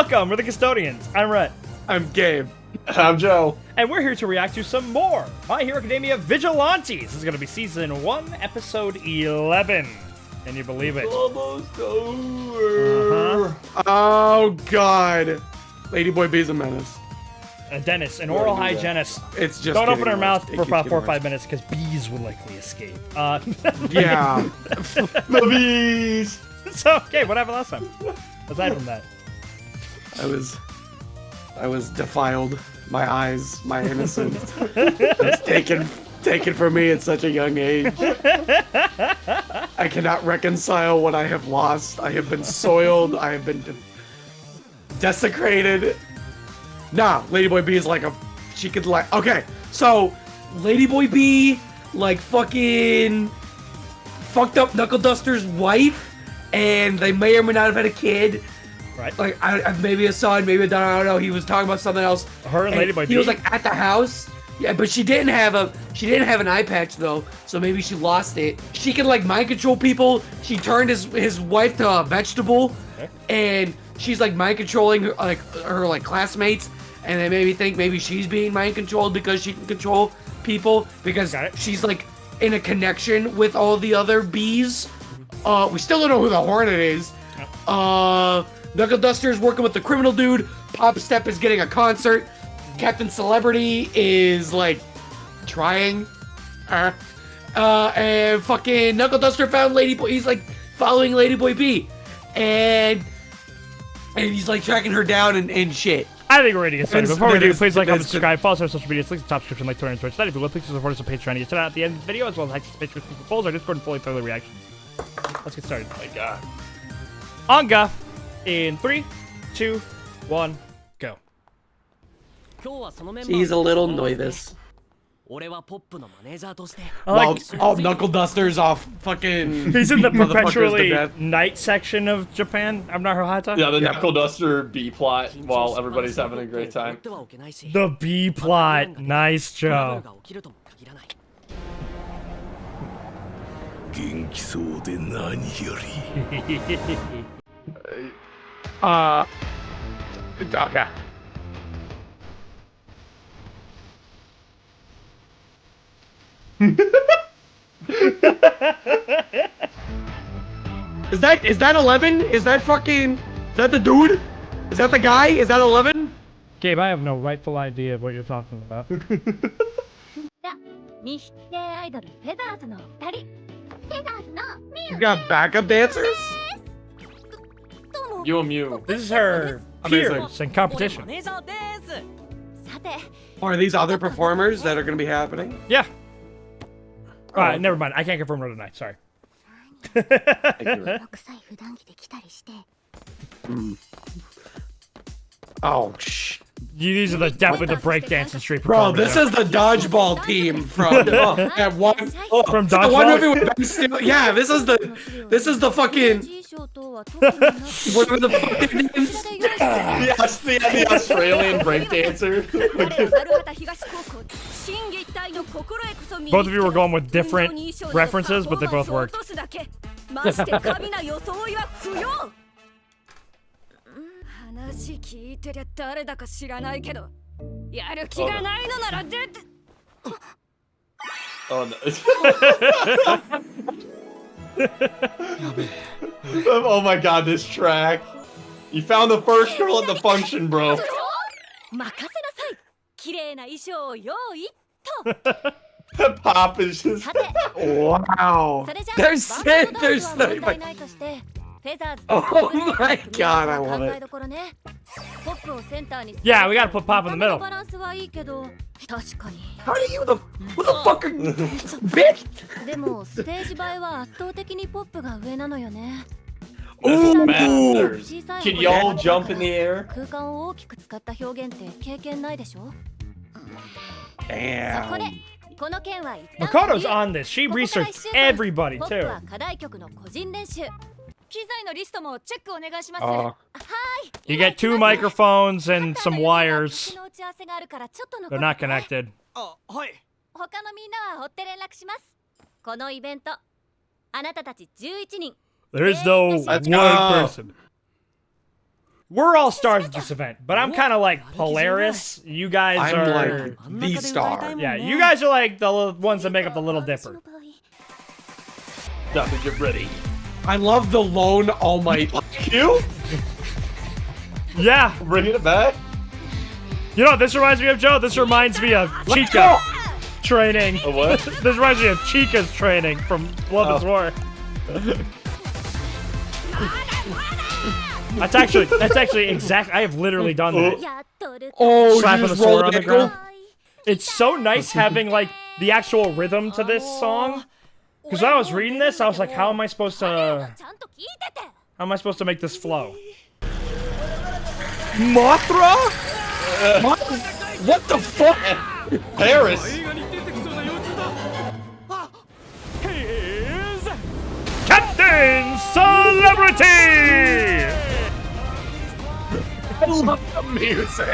Welcome, we're the Custodians. I'm Rhett. I'm Gabe. I'm Joe. And we're here to react to some more My Hero Academia Vigilantes. This is going to be Season 1, Episode 11. Can you believe it? Almost over. Oh, God. Ladyboy B's a menace. A dentist, an oral hygienist. It's just Don't open her worse. mouth It for keeps about 4 or getting 5 minutes because bees would likely escape. Yeah. The bees. So, okay, what happened last time? Aside from that. I was defiled. My eyes, my innocence. It's taken from me at such a young age. I cannot reconcile what I have lost. I have been soiled. I have been desecrated. Nah, Ladyboy B is like she could like, okay, so Ladyboy B, like fucking fucked up Knuckle Duster's wife, and they may or may not have had a kid. Right. Like, maybe a son, maybe a daughter, I don't know, he was talking about something else. Her and Ladyboy B? He was like at the house. Yeah, but she didn't have an eye patch though, so maybe she lost it. She can like mind control people. She turned his wife to a vegetable, okay. And she's like mind controlling her classmates, and they made me think maybe she's being mind controlled because she can control people because she's like in a connection with all the other bees. We still don't know who the Hornet is. Knuckle Duster is working with the criminal dude. Pop Step is getting a concert. Captain Celebrity is like trying. And fucking Knuckle Duster found Ladyboy. He's like following Ladyboy B, and he's like tracking her down and shit. I think we're ready to get started. Before we do, please like, comment, subscribe, follow us on social media. Links in the top description, like Twitter and Twitch. That if you will, please support us on Patreon. You get out at the end of the video, as well as access to Patreon for polls, our Discord, and fully thoroughly reactions. Let's get started. Oh my God. Anga, in 3, 2, 1, go. She's a little nervous. Knuckle Duster's off fucking... He's in the perpetually night section of Japan. I'm not Hata. Yeah, the Knuckle Duster B plot while everybody's having a great time. The B plot. Nice, Joe. Okay. Is that 11? Is that the dude? Is that the guy? Is that 11? Gabe, I have no rightful idea of what you're talking about. You got backup dancers? You and Mew. This is her peers in competition. Or are these other performers that are going to be happening? Yeah. Alright, never mind. I can't confirm her tonight. Sorry. Oh, shh. These are definitely the breakdancing street. Bro, this is the dodgeball team from that one. From the dodgeball. one movie with Ben Stiller. Yeah, this is the fucking. What are the fucking names? The Australian breakdancer. Both of you were going with different references, but they both worked. Oh no. Oh my God, this track. You found the first girl at the function, bro. Pop is just... Wow. There's oh my God, I love it. Yeah, we gotta put Pop in the middle. How do you who the fuck are bitch? Ooh. Can y'all jump in the air? Damn. Makoto's on this. She researched everybody too. You get 2 microphones and some wires. They're not connected. There is no one person. we're all stars at this event, but I'm kind of like Polaris. You guys I'm are... like the star. Yeah, you guys are like the ones that make up the Little Dipper. Nothing, get ready. I love the lone All Might. You? Yeah. Bringing it back? You know what this reminds me of, Joe? This reminds me of Chica training. A what? This reminds me of Chica's training from Love is War. That's actually exact. I have literally done that. Oh, Slapping you the just sword rolled on the ankle? ground. It's so nice having like the actual rhythm to this song. Because when I was reading this, I was like, how am I supposed to make this flow? Mothra? What the fuck? Paris! Here's Captain Celebrity! I love the music.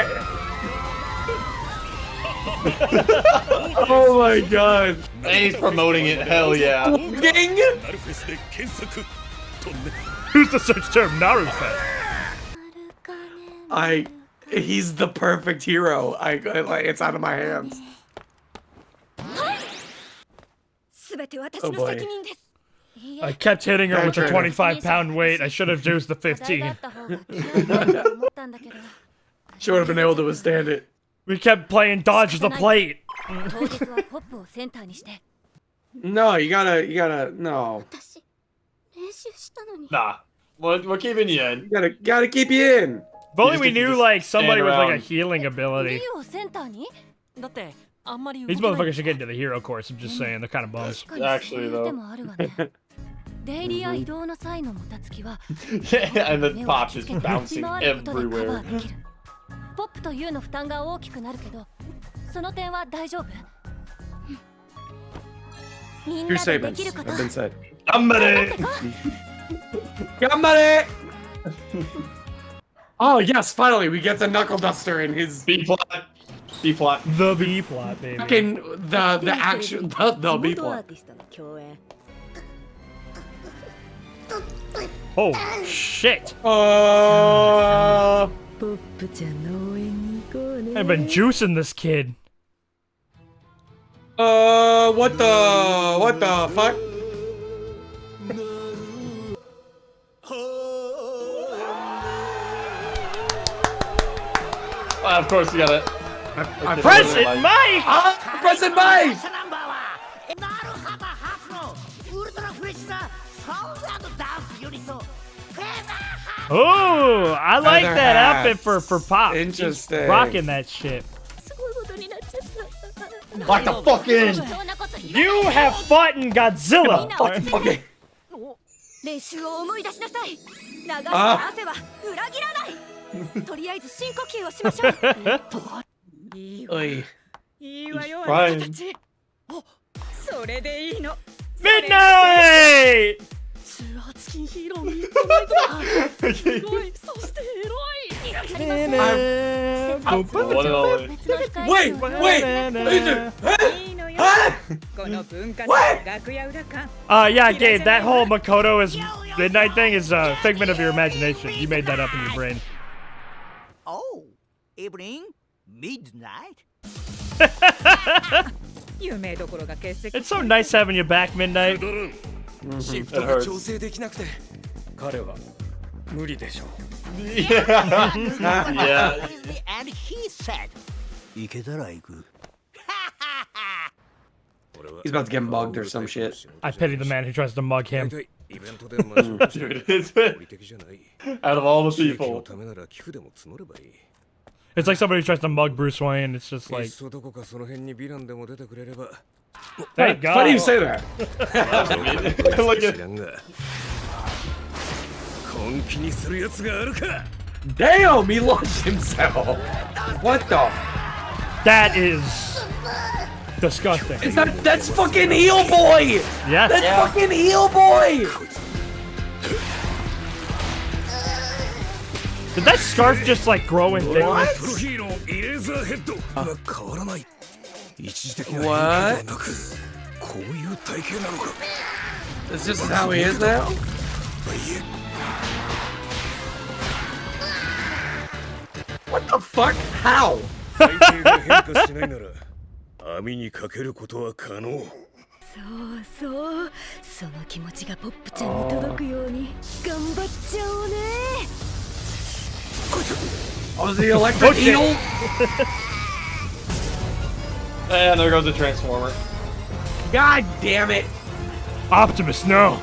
Oh my god. And he's promoting it, hell yeah. Ding! Who's the search term Narufet? He's the perfect hero. It's out of my hands. Oh boy. I kept hitting her with the 25-pound weight. I should have used the 15. She would have been able to withstand it. We kept playing dodge the plate. No, you gotta, no. Nah. We're keeping you in. Gotta keep you in. If only we knew, like, somebody with, like, a around. healing ability. These motherfuckers should get into the hero course, I'm just saying. They're kind of bums. Actually, though. Yeah, and the pop is bouncing everywhere. Your statements have been said. Somebody! Somebody! Oh yes, finally we get the knuckle duster in his B plot. B plot. The B plot, baby. fucking the action the B plot. Oh shit! I've I've been juicing this kid. what the fuck? Of course you got it. President Mike! President Mike! Oh, I like Feather that hats. outfit for Pop. Interesting. He's rocking that shit. Lock the fuck in! You have fought in Godzilla. Okay. 練習を思い出しなさい。流した汗は裏切らない。とりあえず深呼吸をしましょう。いいわ。 Oy. いいわよ。 Fine. あなたたち。お、それでいいの。 Midnight! ツアーチキンヒーローミッドナイトだ。すごい。そしてエロい。わかりません。 One and only. Wait! Yeah, Gabe, that whole Makoto is Midnight thing is a figment of your imagination. You made that up in your brain. Oh, evening, midnight. It's so nice having you back, Midnight. It hurts. Yeah. Yeah. And he said, He's about to get mugged or some shit. I pity the man who tries to mug him. Dude, it's out of all the people. It's like somebody who tries to mug Bruce Wayne. It's just like, thank God. Funny you say that. Look at Damn, he launched himself. What the? That is disgusting. That's fucking Heel Boy. Yes. That's fucking Heel Boy. Did that scarf just like grow in thickness? What? This just how he is now? What the fuck? How? 体型が変化しないなら網にかけることは可能。そうそう、その気持ちがポップちゃんに届くように頑張っちゃおうね。Oh, the electric eel? And there goes the transformer. God damn it! Optimus, no.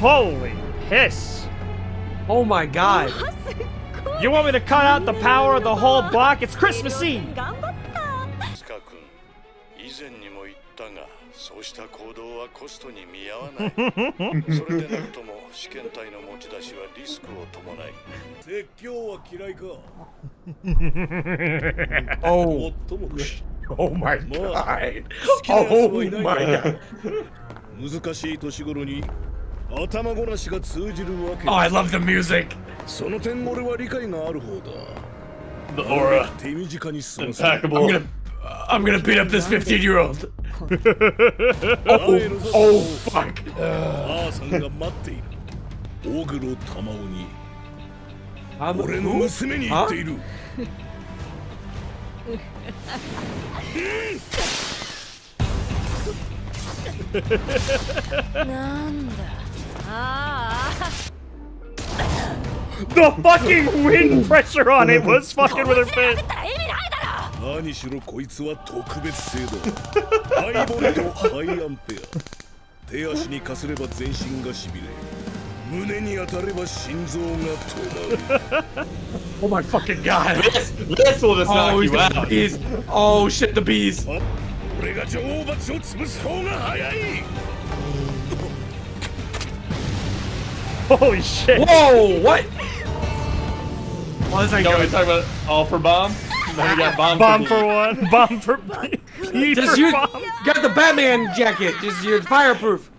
Holy piss. Oh my god. You want me to cut out the power of the whole block? It's Christmas Eve. スカ君、以前にも言ったが、そうした行動はコストに見合わない。それでなくとも試験体の持ち出しはリスクを伴い。説教は嫌いか。Oh. 最も Oh my god. 好 Oh きな奴はいない my が god. 難しい年頃に頭ごなしが通じるわけ Oh, I love the music. その点俺は理解がある方だ。 The aura. 手短に過ごす。 Impeccable. I'm gonna beat up this 15-year-old. Oh, fuck. 母さんが待っている。オグロ玉緒に I'm 俺の娘に言っている。なんだ。ああ。 The fucking wind pressure on it was fucking with her face. 何しろこいつは特別性だ。ハイボルトハイアンペア。手足にかすれば全身がしびれ、胸に当たれば心臓が止まる。 Oh my fucking god. This will just knock Oh, you the out. bees. Oh shit, the bees. 俺が女王蜂を潰す方が早い。 Holy shit. Whoa, what? Well, this ain't Yo, we good. talking about all for bomb? Then we got bomb, Bomb B. for one. Bomb for B Just for you bomb. got the Batman jacket. Just you're fireproof.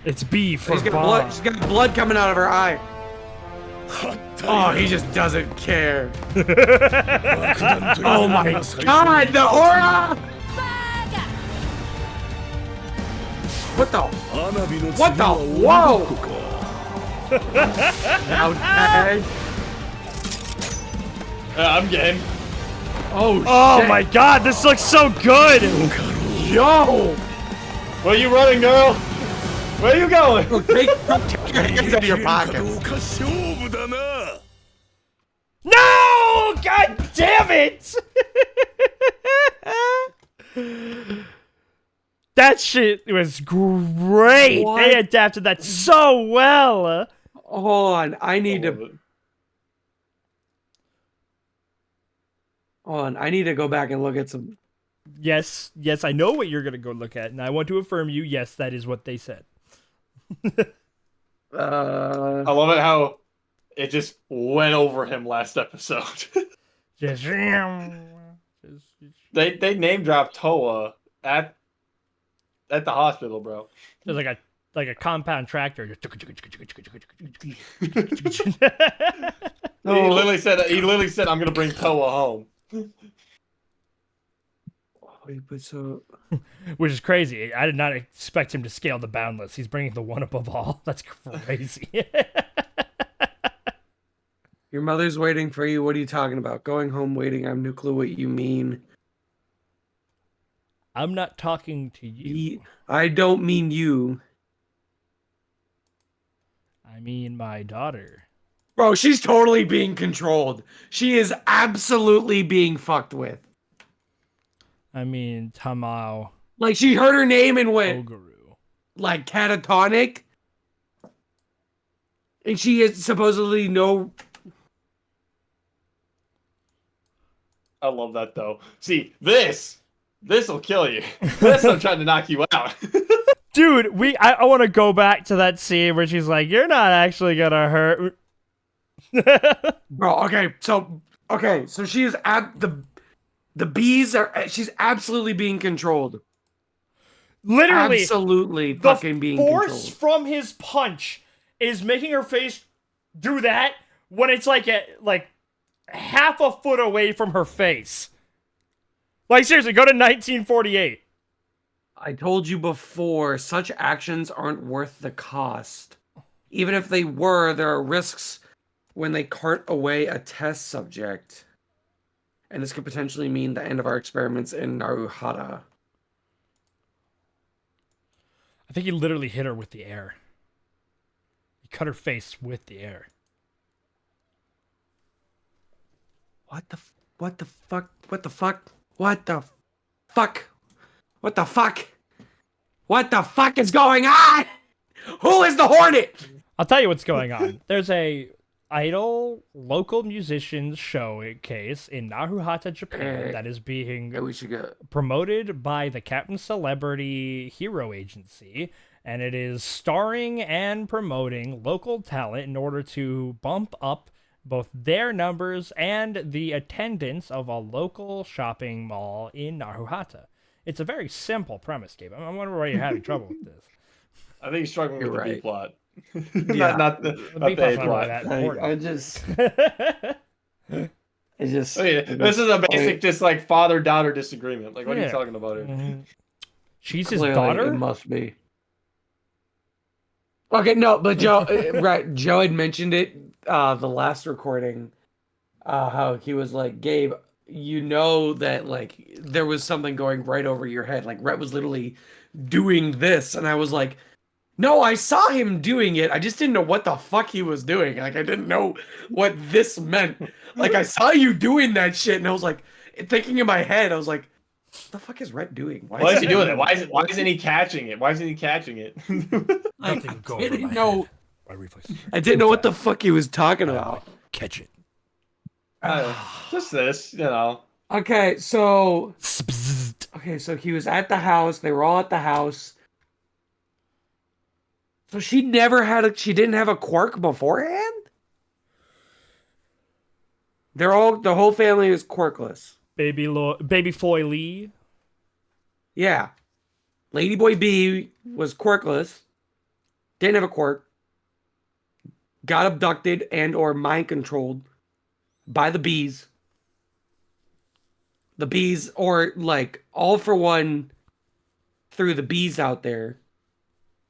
It's B for She's got bomb. blood. She's got blood coming out of her eye. Oh, he just doesn't care. Oh my god, the aura! What the? What the? Whoa! Okay. I'm game. Oh, Oh shit. my god, this looks so good. Yo! Where you running, girl? Where you going? Look, take your hands out of your pockets. 勝負だな。 No! God damn it! That shit was great. What? They adapted that so well. Hold on, I need to. Hold on, I need to go back and look at some. Yes, yes, I know what you're gonna go look at, and I want to affirm you. Yes, that is what they said. I love it how it just went over him last episode. Just, they name dropped Toa at the hospital, bro. there's like a compound tractor. He literally said I'm gonna bring Toa home. Wait, but so. Which is crazy. I did not expect him to scale the boundless. He's bringing the one above all. That's crazy. Your mother's waiting for you. What are you talking about? Going home waiting. I have no clue what you mean. I'm not talking to you. I don't mean you. I mean my daughter. Bro, she's totally being controlled. She is absolutely being fucked with. I mean Tamao Like, she heard her name and went, Oguru. like, catatonic. And she is supposedly no... I love that though. See, this will kill you. This I'm trying to knock you out. Dude, I want to go back to that scene where she's like, "You're not actually gonna hurt." Bro, okay, so she is at the bees are, she's absolutely being controlled. Literally, Absolutely the fucking being force controlled. from his punch is making her face do that when it's like half a foot away from her face. Like, seriously, go to 1948. I told you before, such actions aren't worth the cost. Even if they were, there are risks when they cart away a test subject. And this could potentially mean the end of our experiments in Naruhara. I think he literally hit her with the air. He cut her face with the air. What the fuck? What the fuck? What the fuck? What the fuck? What the fuck is going on? Who is the Hornet? I'll tell you what's going on. There's a idol local musicians showcase in Naruhata, Japan that is being Yeah, we should go. promoted by the Captain Celebrity Hero Agency, and it is starring and promoting local talent in order to bump up both their numbers and the attendance of a local shopping mall in Naruhata. It's a very simple premise, Gabe. I'm wondering why you're having trouble with this. I think he's struggling You're with the B right. plot. Yeah. not the A B-plot's not really plot. that important. I just, it's just. Oh, yeah. This is a basic, just like father-daughter disagreement. Like, what are Yeah. you talking about here? Mhm. She's his Clearly, daughter? It must be. Okay, no, but Joe, right? Joe had mentioned it the last recording, how he was like, Gabe, you know that like there was something going right over your head. Like Rhett was literally doing this, and I was like, no, I saw him doing it. I just didn't know what the fuck he was doing. Like I didn't know what this meant. Like I saw you doing that shit, and I was like, thinking in my head, I was like, what the fuck is Rhett doing? Why is he doing that? Why isn't he catching it? Why isn't he catching it? Nothing go I over didn't my know. head. My reflexes. I didn't know what the fuck he was talking about. Catch it. Just this, you know. Okay, so Spzzzt. so he was at the house. They were all at the house. So she didn't have a quirk beforehand? The whole family is quirkless. Baby Foy Lee. Yeah. Ladyboy B was quirkless. Didn't have a quirk. Got abducted and or mind controlled by the bees. The bees, or like all for one threw the bees out there.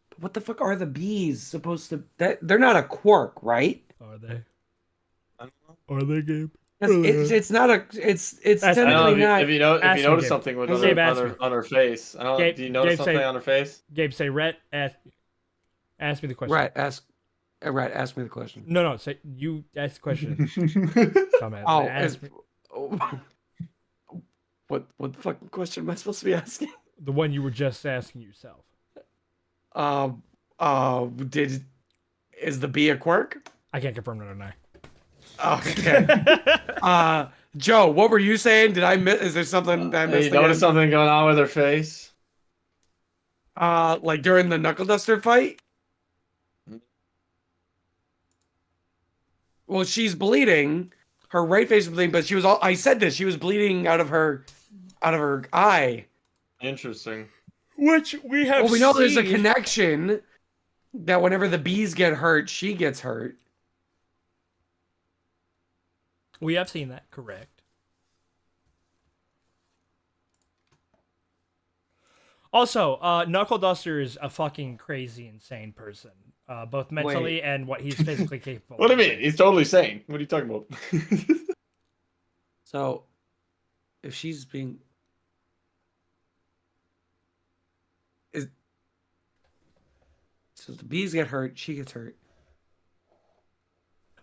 But what the fuck are the bees supposed to? They're not a quirk, right? Are they? Are they, Gabe? It's not a. It's That's- I don't know technically not. if you know if Ask you me, notice Gabe. something with Gabe, ask me. on her face. I don't. Gabe- Do you notice Gabe, something say- on her face? Gabe, say, Rhett, ask me the question. Right. Ask me the question. No, say, you ask the question. Dumbass. Oh, Ask me what the fucking question am I supposed to be asking? the one you were just asking yourself. Is the bee a quirk? I can't confirm nor deny. Okay. Joe, what were you saying? Did I miss? Is there something that I missed? You notice again? something going on with her face? Like during the knuckle duster fight? Well, she's bleeding. Her right face is bleeding, but I said this. She was bleeding out of her eye. Interesting. Which we have. Well, we know there's a seen- connection that whenever the bees get hurt, she gets hurt. We have seen that, correct. Also, Knuckle Duster is a fucking crazy, insane person, both mentally and what he's physically capable. What do you of. mean? He's totally sane. What are you talking about? So, if she's being so the bees get hurt, she gets hurt.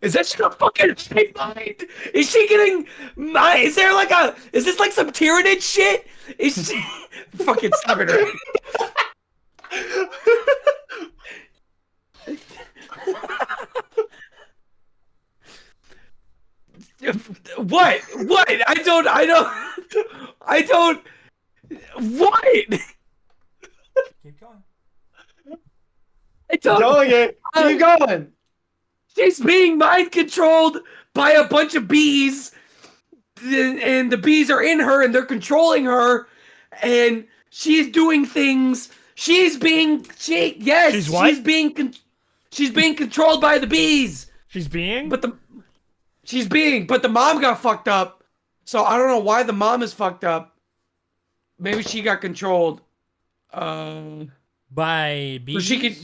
Is that shit a fucking hive mind? Is she getting is there like is this like some Tyranid shit? Is she fucking stop it, right? What? I don't what? Keep going. I don't Telling it. Keep going. She's being mind controlled by a bunch of bees, and the bees are in her and they're controlling her, and she's doing things. She's being She's what? she's being controlled by the bees. She's being. But the mom got fucked up. So I don't know why the mom is fucked up. Maybe she got controlled. By bees. So she could.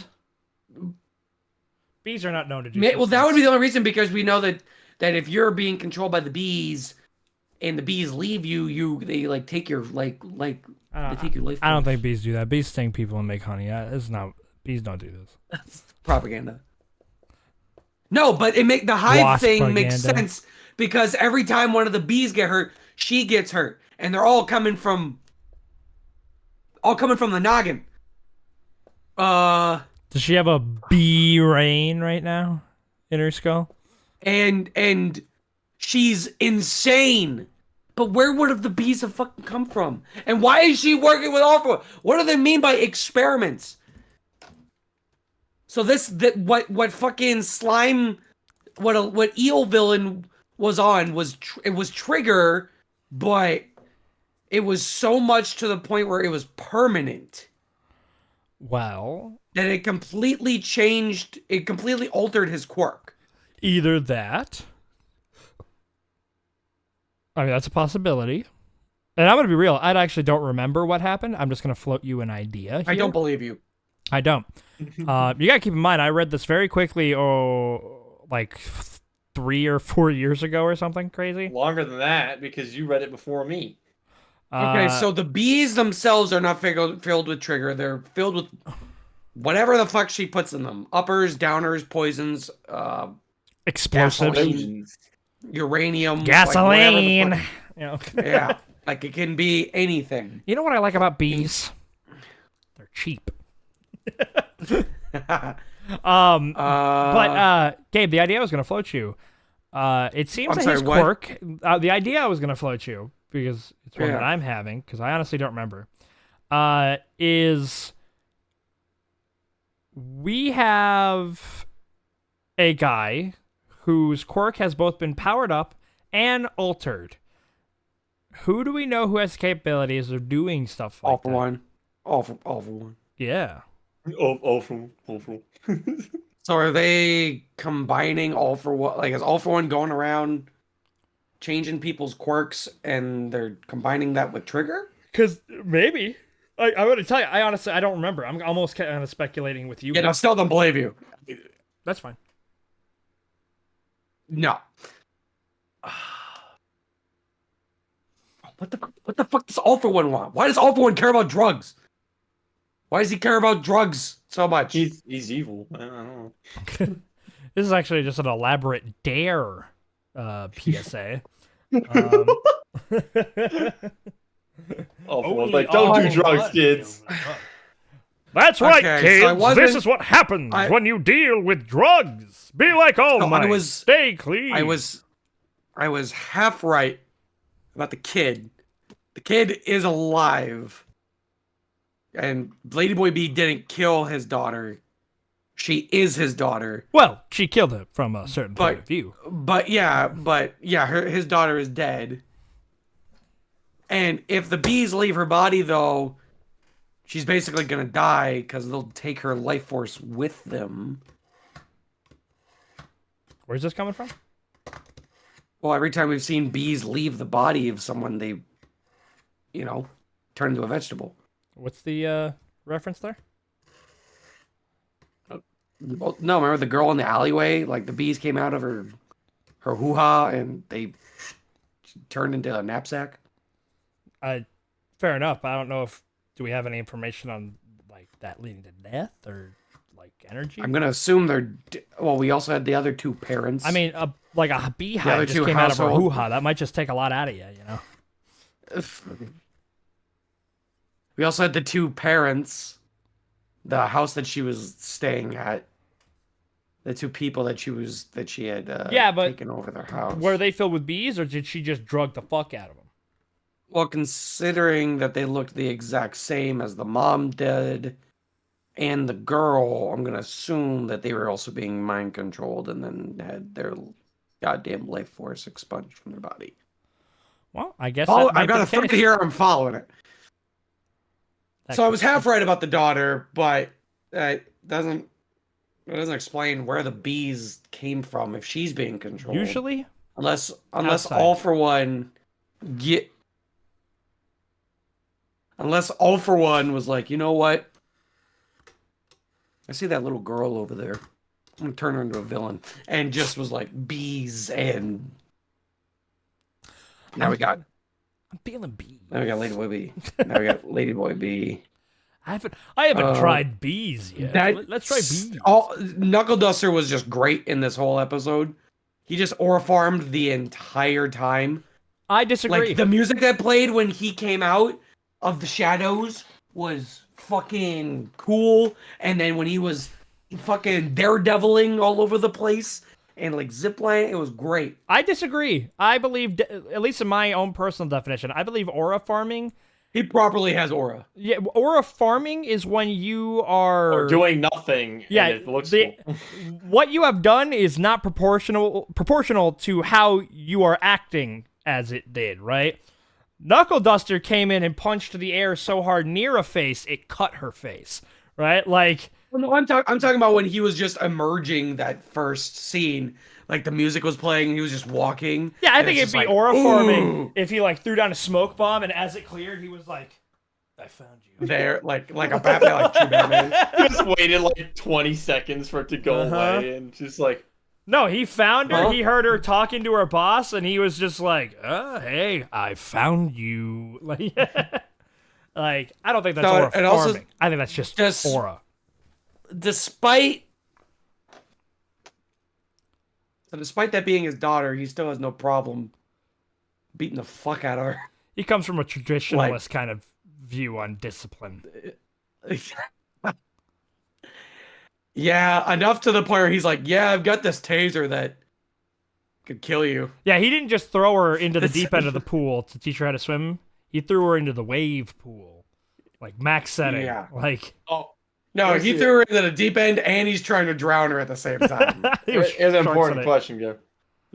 Bees are not known to do. Well, that would be the only reason, because we know that if you're being controlled by the bees, and the bees leave you, they like take your they take your life. I don't think bees do that. Bees sting people and make honey. It's not. Bees don't do this. That's propaganda. No, but the hive Wasp thing makes propaganda. sense, because every time one of the bees get hurt, she gets hurt, and they're all coming from the noggin. Does she have a bee rain right now in her skull? And she's insane. But where would have the bees have fucking come from? And why is she working with Alpha? What do they mean by experiments? So what fucking slime, what eel villain was on was Trigger, but it was so much to the point where it was permanent. Well, That it completely changed. It completely altered his quirk. either that. I mean, that's a possibility. And I'm going to be real. I actually don't remember what happened. I'm just going to float you an idea here. I don't believe you. I don't. You got to keep in mind, I read this very quickly, like 3 or 4 years ago or something crazy. Longer than that, because you read it before me. Okay, so the bees themselves are not filled with Trigger. They're filled with whatever the fuck she puts in them. Uppers, downers, poisons, explosives. gasoline, uranium. Gasoline. Like You know. yeah, like it can be anything. You know what I like about bees? They're cheap. Gabe, the idea I was going to float you. It seems that his what? quirk. The idea I was going to float you, because it's one that I'm having, because I honestly don't remember. Is we have a guy whose quirk has both been powered up and altered. Who do we know who has capabilities of doing stuff like All for that? one. All for one. Yeah. Awful. So are they combining All for One? Like, is All for One going around changing people's quirks, and they're combining that with Trigger? Because maybe. I would tell you, I honestly, I don't remember. I'm almost kind of speculating with you. Yeah, I still don't believe you. That's fine. No. What the fuck does All for One want? Why does All for One care about drugs? Why does he care about drugs so much? He's evil. I don't know. This is actually just an elaborate dare PSA. Like, don't do drugs, kids. That's right, Okay, kids. so This is what happens when you deal with drugs. Be like All Might. Stay clean. I was half right about the kid. The kid is alive. And Ladyboy B didn't kill his daughter. She is his daughter. Well, she killed him from a certain point of view. But his daughter is dead. And if the bees leave her body, though, she's basically gonna die because they'll take her life force with them. Where's this coming from? Well, every time we've seen bees leave the body of someone, they, turn into a vegetable. What's the reference there? Well, no, remember the girl in the alleyway? Like, the bees came out of her hoo-ha, and they turned into a knapsack? Fair enough. I don't know do we have any information on, like, that leading to death or, like, energy? I'm going to assume we also had the other two parents. I mean, like a beehive just came out of her hoo-ha. That might just take a lot out of you, you know? We also had the two parents, the house that she was staying at, the two people that she had taken over their house. Were they filled with bees, or did she just drug the fuck out of them? Well, considering that they looked the exact same as the mom did and the girl, I'm going to assume that they were also being mind controlled and then had their goddamn life force expunged from their body. Well, I guess I've got a thread here. I'm following it. So I was half right about the daughter, but it doesn't explain where the bees came from if she's being controlled. Usually, unless outside. All for One was like, you know what? I see that little girl over there. and turn her into a villain, and just was like bees, and now we got I'm feeling bees. now we got Ladyboy B. Now we got Ladyboy B. I haven't tried bees yet. Let's try bees. Knuckle Duster was just great in this whole episode. He just aura farmed the entire time. I disagree. Like the music that played when he came out of the shadows was fucking cool, and then when he was fucking daredeviling all over the place and like zipline, it was great. I disagree. I believe, at least in my own personal definition, I believe aura farming. He properly has aura. Yeah, aura farming is when you are Or doing nothing. Yeah, and it looks cool. what you have done is not proportional to how you are acting as it did, right? Knuckle Duster came in and punched the air so hard near a face it cut her face, right? Like, Well, no, I'm talking about when he was just emerging that first scene. Like the music was playing, and he was just walking. yeah, I and think it's it'd be just like, aura farming "Ooh," if he like threw down a smoke bomb and as it cleared, he was like, "I found you." there, like a Batman, like true Batman. Just waited like 20 seconds for it to go away, and just like, No, he found her. Huh? He heard her talking to her boss, and he was just like, hey, I found you." Like, I don't think that's No, aura and also farming. I think that's just aura. Despite that being his daughter, he still has no problem beating the fuck out of her. He comes from a traditionalist kind of view on discipline. Yeah, enough to the point where he's like, yeah, I've got this taser that could kill you. Yeah, he didn't just throw her into the deep end of the pool to teach her how to swim. He threw her into the wave pool, like max setting. Yeah. Like, oh, No, Let's he see threw her into the deep end and he's trying to drown her at the same time. he was here's an shorts important on it. question, Joe.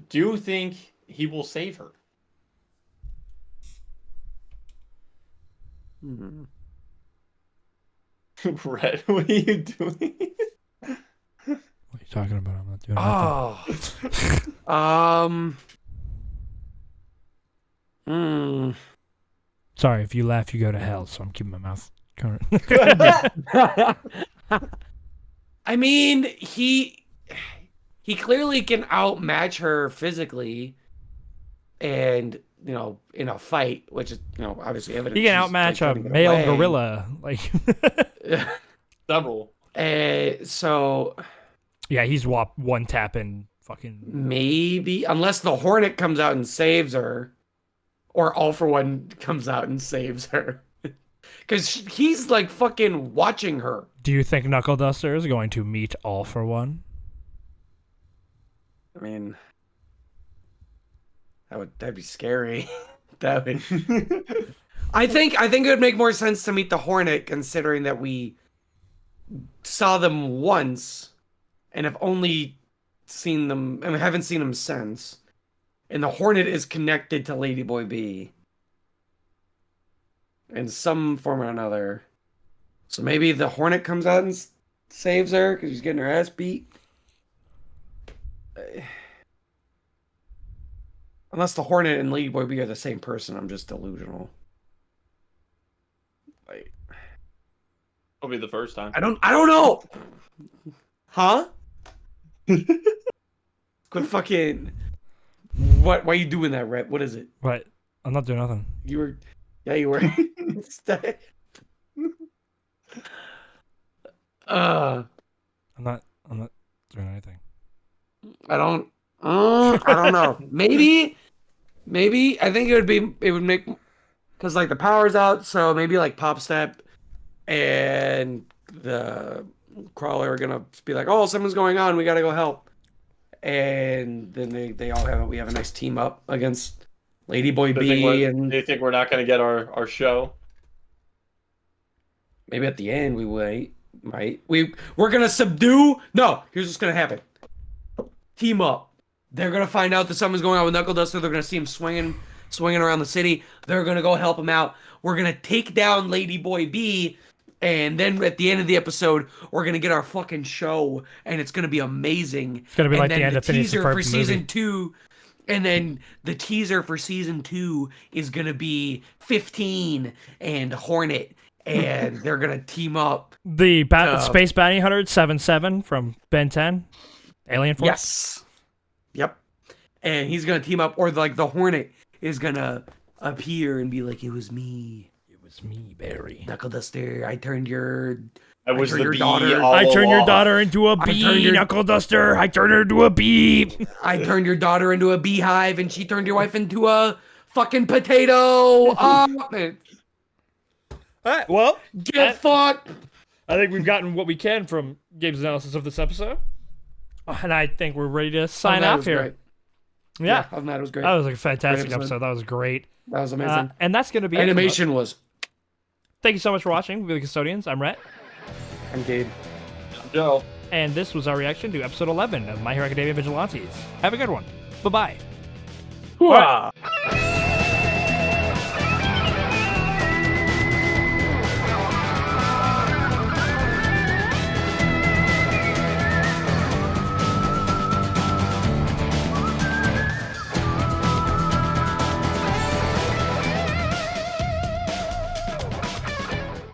Do you think he will save her? Red, what are you doing? What are you talking about? I'm not doing nothing. Oh. Sorry, if you laugh, you go to hell. So I'm keeping my mouth current. I mean, he clearly can outmatch her physically, and in a fight, which is obviously evident. He can outmatch a male gorilla. Like, Several. So yeah, he's one tapping fucking. maybe unless the Hornet comes out and saves her, or All for One comes out and saves her, because he's like fucking watching her. Do you think Knuckle Duster is going to meet All for One? I mean, that'd be scary. That would. I think it would make more sense to meet the Hornet, considering that we saw them once and have only seen them, and we haven't seen them since. And the Hornet is connected to Ladyboy B in some form or another. So maybe the Hornet comes out and saves her because she's getting her ass beat. Unless the Hornet and Ladyboy B are the same person, I'm just delusional. Like, It'll be the first time. I don't know. Huh? Quit fucking. What? Why are you doing that, Rhett? What is it? What? I'm not doing nothing. You were. Yeah, you were. I'm not doing anything. I don't know. Maybe I think it would make, because like the power's out, so maybe like Pop Step and the Crawler are gonna be like, oh, something's going on, we gotta go help, and then we have a nice team up against Ladyboy B, and Do you think we're not going to get our show? maybe at the end we might. We're gonna subdue. No, here's what's gonna happen. Team up. They're gonna find out that something's going on with Knuckle Duster. They're gonna see him swinging around the city. They're gonna go help him out. We're gonna take down Ladyboy B, and then at the end of the episode, we're gonna get our fucking show, and it's gonna be amazing. It's gonna be And like then the end of Phineas and teaser Ferb for movie. season 2. And then the teaser for season 2 is gonna be 15 and Hornet, and they're gonna team up. The Space Bounty Hunter 7-7 from Ben 10. Alien Force? Yes. Yep. And he's gonna team up, or like the Hornet is gonna appear and be like, "It was me, It was me, Barry. Knuckle Duster. I turned your I was turned the your bee daughter- all I turned your along. daughter into a turned bee, your- Knuckle Duster. I turned her into a bee. I turned your daughter into a beehive, and she turned your wife into a fucking potato." Man, All right, well, get fucked. I think we've gotten what we can from Gabe's analysis of this episode. And I think we're ready to sign That off was here. great. Yeah. Other than that, it was great. That was like a fantastic Great episode. episode. That was great. That was amazing. And that's going to be it from us. Animation was. Thank you so much for watching. We're the Custodians. I'm Rhett. I'm Gabe. Joe. And this was our reaction to episode 11 of My Hero Academia Vigilantes. Have a good one. Bye-bye. Hooah!